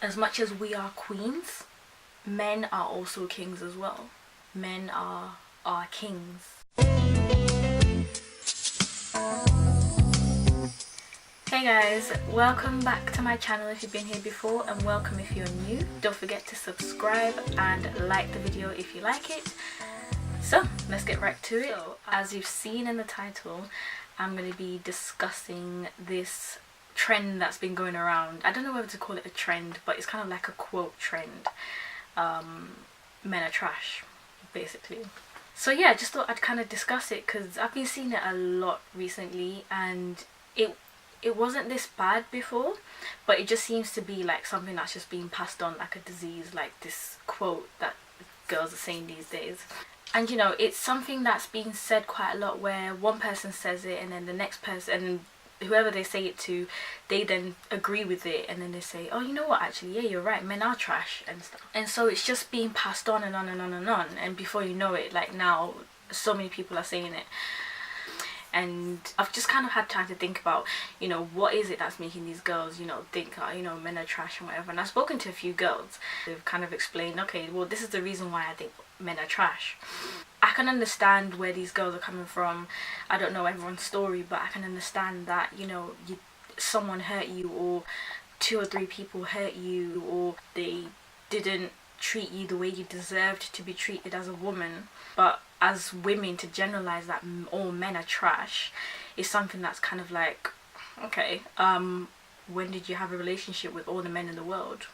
as much as we are queens, men are also kings as well. Men are kings. Hey guys, welcome back to my channel if you've been here before, and welcome if you're new. Don't forget to subscribe and like the video if you like it. So let's get right to it. So, as you've seen in the title, I'm going to be discussing this trend that's been going around. I don't know whether to call it a trend, but it's kind of like a quote trend. Men are trash, basically. So yeah, I just thought I'd kind of discuss it because I've been seeing it a lot recently, and it wasn't this bad before, but it just seems to be like something that's just being passed on like a disease, like this quote that girls are saying these days. And you know, it's something that's being said quite a lot, where one person says it and then the next person, and whoever they say it to, they then agree with it, and then they say, oh, you know what, actually, yeah, you're right, men are trash and stuff. And so it's just being passed on and on and on and on, and before you know it, like now so many people are saying it. And I've just kind of had time to think about, you know, what is it that's making these girls, you know, think, you know, men are trash and whatever. And I've spoken to a few girls. They've kind of explained, okay, well, this is the reason why I think men are trash. I can understand where these girls are coming from. I don't know everyone's story, but I can understand that, you know, someone hurt you, or 2 or 3 people hurt you, or they didn't treat you the way you deserved to be treated as a woman. But as women, to generalize that all men are trash is something that's kind of like, okay, when did you have a relationship with all the men in the world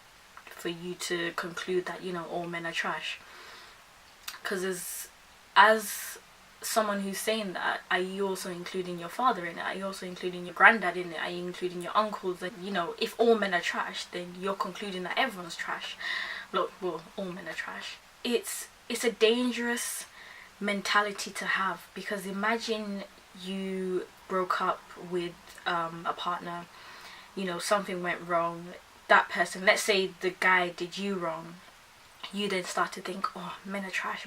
for you to conclude that, you know, all men are trash? Because as someone who's saying that, are you also including your father in it? Are you also including your granddad in it? Are you including your uncles? And you know, if all men are trash, then you're concluding that everyone's trash. Look, well, all men are trash. It's a dangerous mentality to have, because imagine you broke up with a partner, you know, something went wrong, that person, let's say the guy did you wrong, you then start to think, oh, men are trash,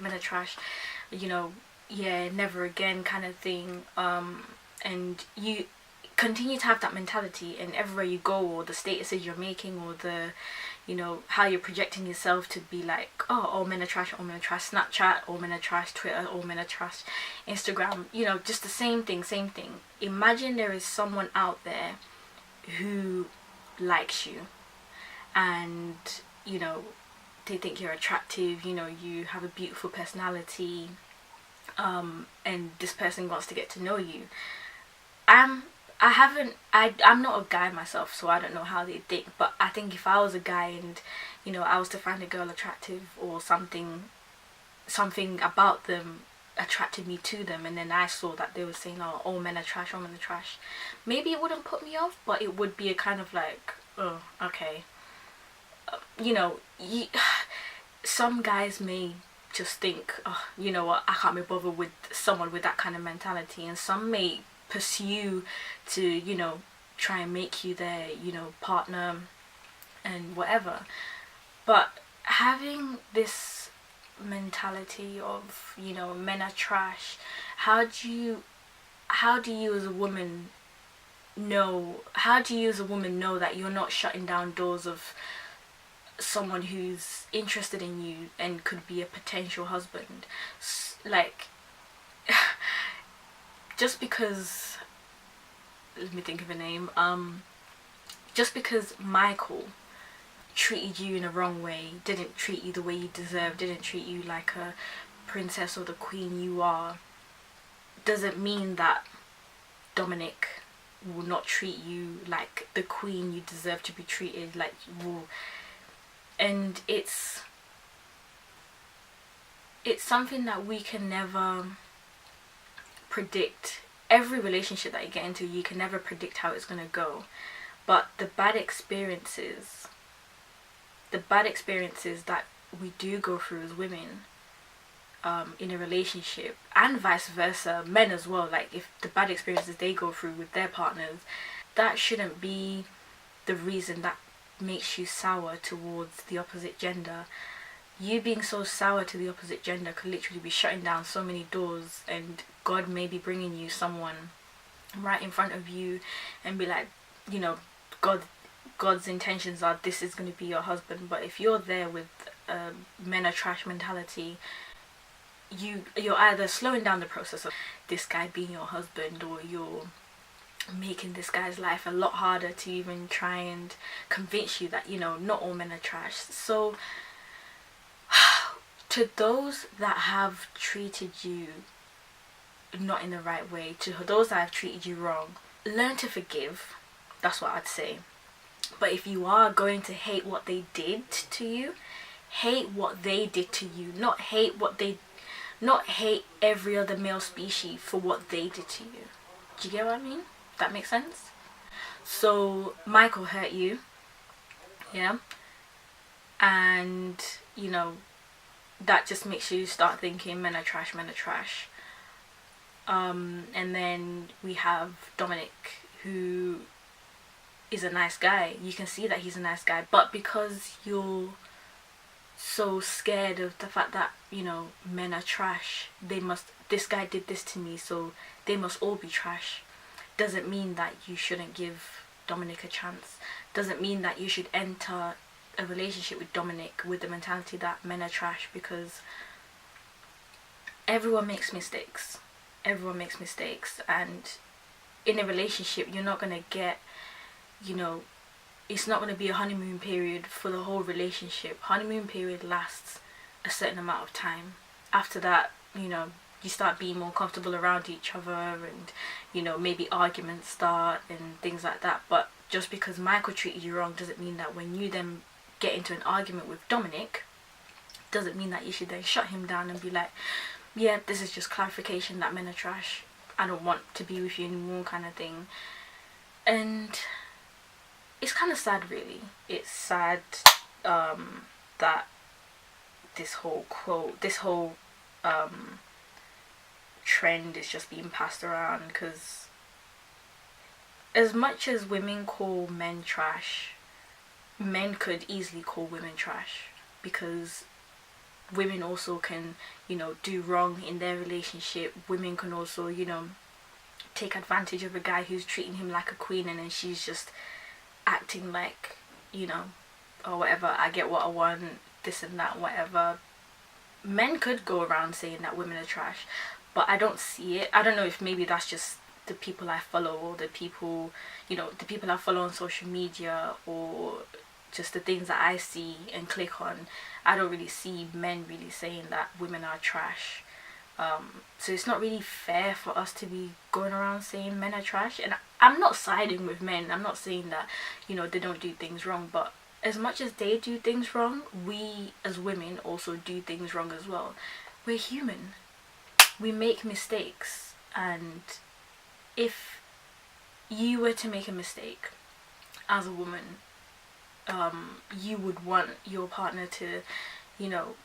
you know, yeah, never again kind of thing, and you continue to have that mentality, and everywhere you go, or the statuses you're making, or the, you know, how you're projecting yourself to be like, oh, all men are trash, all men are trash, Snapchat, all men are trash, Twitter, all men are trash, Instagram, you know, just the same thing. Imagine there is someone out there who likes you, and you know, they think you're attractive, you know, you have a beautiful personality, and this person wants to get to know you. I'm not a guy myself, so I don't know how they think, but I think if I was a guy and, you know, I was to find a girl attractive, or something about them attracted me to them, and then I saw that they were saying, oh, all men are trash, maybe it wouldn't put me off, but it would be a kind of like, oh, okay. You know, some guys may just think, oh, you know what, I can't be bothered with someone with that kind of mentality, and some may pursue to, you know, try and make you their, you know, partner and whatever. But having this mentality of, you know, men are trash, how do you as a woman know that you're not shutting down doors of someone who's interested in you and could be a potential husband? Like, just because, let me think of a name, just because Michael treated you in a wrong way, didn't treat you the way you deserve, didn't treat you like a princess or the queen you are, doesn't mean that Dominic will not treat you like the queen you deserve to be treated, like you will. And it's something that we can never predict. Every relationship that you get into, you can never predict how it's going to go, but the bad experiences that we do go through as women, in a relationship, and vice versa, men as well, like if the bad experiences they go through with their partners, that shouldn't be the reason that makes you sour towards the opposite gender. You being so sour to the opposite gender could literally be shutting down so many doors, and God may be bringing you someone right in front of you and be like, you know, God, God's intentions are this is going to be your husband. But if you're there with men are trash mentality, you're either slowing down the process of this guy being your husband, or you're making this guy's life a lot harder to even try and convince you that, you know, not all men are trash. So to those that have treated you not in the right way, to those that have treated you wrong, learn to forgive. That's what I'd say. But if you are going to hate what they did to you, hate what they did to you, not hate every other male species for what they did to you. Do you get what I mean? That makes sense? So Michael hurt you, yeah, and you know, that just makes you start thinking men are trash, men are trash. And then we have Dominic, who is a nice guy. You can see that he's a nice guy, but because you're so scared of the fact that, you know, men are trash, this guy did this to me, so they must all be trash, doesn't mean that you shouldn't give Dominic a chance. Doesn't mean that you should enter a relationship with Dominic with the mentality that men are trash, because everyone makes mistakes. Everyone makes mistakes, and in a relationship you're not gonna get, you know, it's not gonna be a honeymoon period for the whole relationship. Honeymoon period lasts a certain amount of time. After that, you know, you start being more comfortable around each other, and, you know, maybe arguments start and things like that. But just because Michael treated you wrong doesn't mean that when you then get into an argument with Dominic, doesn't mean that you should then shut him down and be like, yeah, this is just clarification that men are trash, I don't want to be with you anymore, kind of thing. And it's kind of sad, really. It's sad that this whole trend is just being passed around, because as much as women call men trash, men could easily call women trash, because women also can, you know, do wrong in their relationship. Women can also, you know, take advantage of a guy who's treating him like a queen, and then she's just acting like, you know, or whatever, I get what I want, this and that, whatever. Men could go around saying that women are trash, but I don't see it. I don't know if maybe that's just the people I follow, or the people, you know, the people I follow on social media, or just the things that I see and click on. I don't really see men really saying that women are trash. So it's not really fair for us to be going around saying men are trash. And I'm not siding with men. I'm not saying that, you know, they don't do things wrong, but as much as they do things wrong, we as women also do things wrong as well. We're human. We make mistakes, and if you were to make a mistake as a woman, you would want your partner to, you know,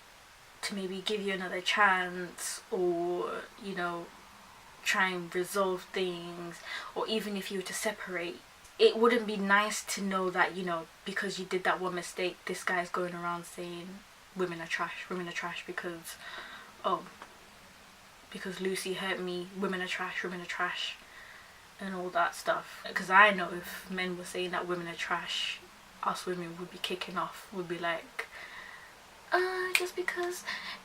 to maybe give you another chance, or, you know, try and resolve things. Or even if you were to separate, it wouldn't be nice to know that, you know, because you did that one mistake, this guy's going around saying women are trash, because, oh, because Lucy hurt me, women are trash, and all that stuff. Because I know if men were saying that women are trash, us women would be kicking off, would be like, just because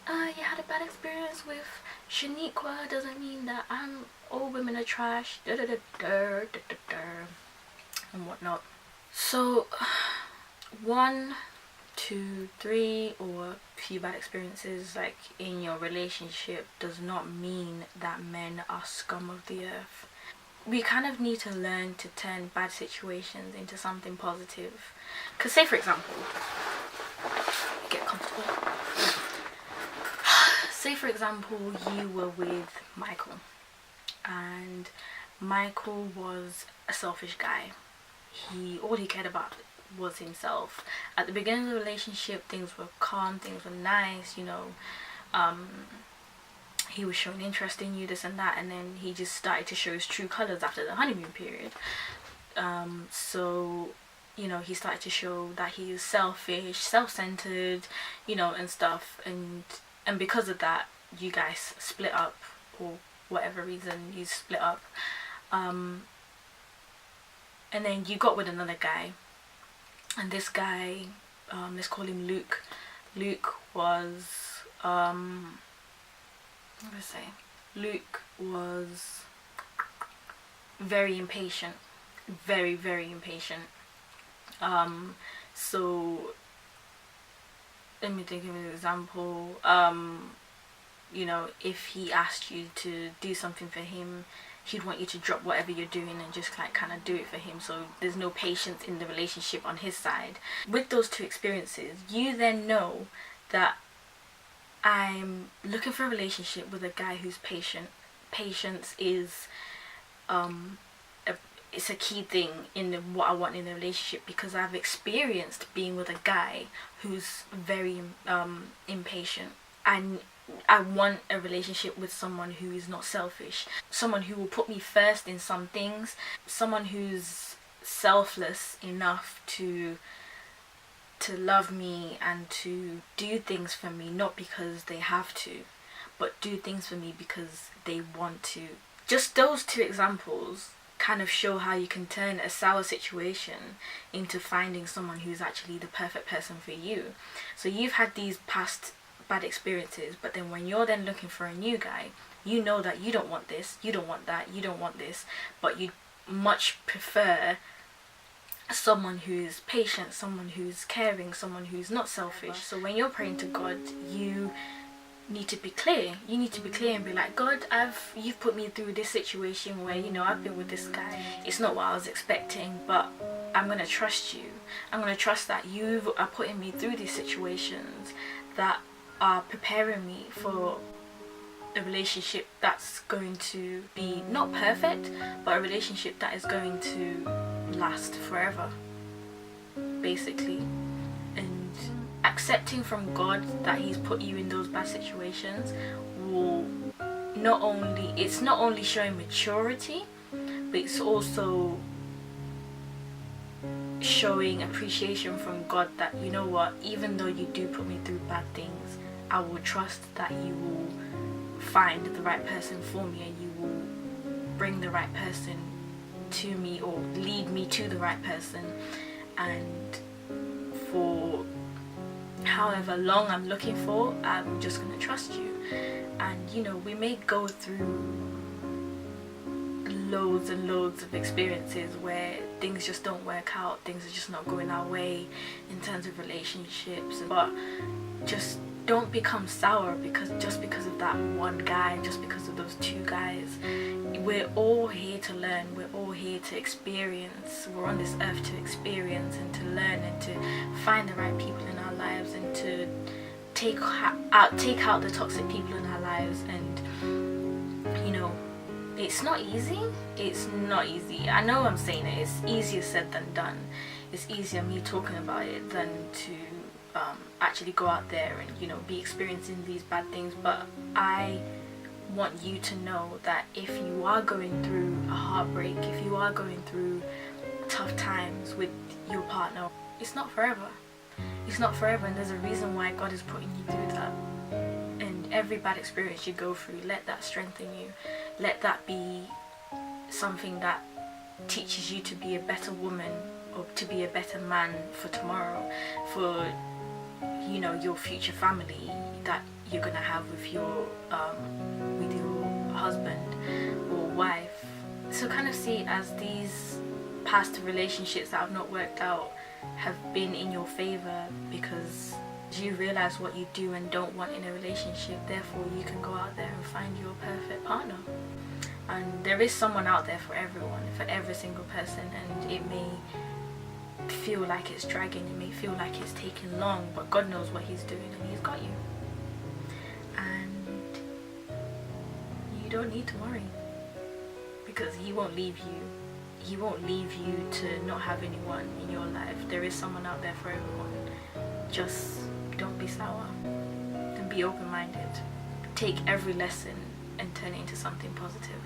you had a bad experience with Shaniqua doesn't mean that all women are trash, and whatnot. So 1, 2, 3 or a few bad experiences like in your relationship does not mean that men are scum of the earth. We kind of need to learn to turn bad situations into something positive. Because say for example, get comfortable. Say for example you were with Michael, and Michael was a selfish guy. All he cared about was himself. At the beginning of the relationship, things were calm, things were nice, you know, he was showing interest in you, this and that, and then he just started to show his true colors after the honeymoon period. So, you know, he started to show that he is selfish, self-centered, you know, and stuff, and because of that, you guys split up, or whatever reason you split up, and then you got with another guy, and this guy, let's call him Luke. Luke was what do I say? Luke was very impatient, very, very impatient. So let me think of an example. You know, if he asked you to do something for him, he'd want you to drop whatever you're doing and just like kind of do it for him. So there's no patience in the relationship on his side. With those two experiences, you then know that I'm looking for a relationship with a guy who's patient. Patience is it's a key thing in what I want in a relationship, because I've experienced being with a guy who's very impatient. And I want a relationship with someone who is not selfish, someone who will put me first in some things, someone who's selfless enough to love me and to do things for me, not because they have to, but do things for me because they want to. Just those two examples kind of show how you can turn a sour situation into finding someone who's actually the perfect person for you. So you've had these past bad experiences, but then when you're then looking for a new guy, you know that you don't want this, you don't want that, you don't want this, but you much prefer someone who's patient, someone who's caring, someone who's not selfish. So when you're praying to God, you need to be clear. You need to be clear and be like, God, you've put me through this situation where, you know, I've been with this guy. It's not what I was expecting, but I'm going to trust you. I'm going to trust that you are putting me through these situations that are preparing me for a relationship that's going to be not perfect, but a relationship that is going to last forever, basically. And accepting from God that He's put you in those bad situations will not only showing maturity, but it's also showing appreciation from God that, you know what, even though you do put me through bad things, I will trust that you will find the right person for me, and you will bring the right person to me, or lead me to the right person. And for however long I'm looking for, I'm just going to trust you. And you know, we may go through loads and loads of experiences where things just don't work out, things are just not going our way in terms of relationships, but just don't become sour because of that one guy, just because of those two guys. We're all here to learn, we're all here to experience, we're on this earth to experience and to learn and to find the right people in our lives, and to take out the toxic people in our lives. And you know, it's not easy. I know I'm saying it, it's easier said than done. It's easier me talking about it than to actually go out there and, you know, be experiencing these bad things. But I want you to know that if you are going through a heartbreak, if you are going through tough times with your partner, it's not forever. It's not forever, and there's a reason why God is putting you through that. And every bad experience you go through, let that strengthen you. Let that be something that teaches you to be a better woman, or to be a better man for tomorrow, for, you know, your future family that you're gonna have with your husband or wife. So kind of see it as these past relationships that have not worked out have been in your favor, because you realize what you do and don't want in a relationship. Therefore you can go out there and find your perfect partner. And there is someone out there for everyone, for every single person. And it may feel like it's dragging, it may feel like it's taking long, but God knows what He's doing, and He's got you. And you don't need to worry, because He won't leave you. He won't leave you to not have anyone in your life. There is someone out there for everyone. Just don't be sour, and be open-minded. Take every lesson and turn it into something positive.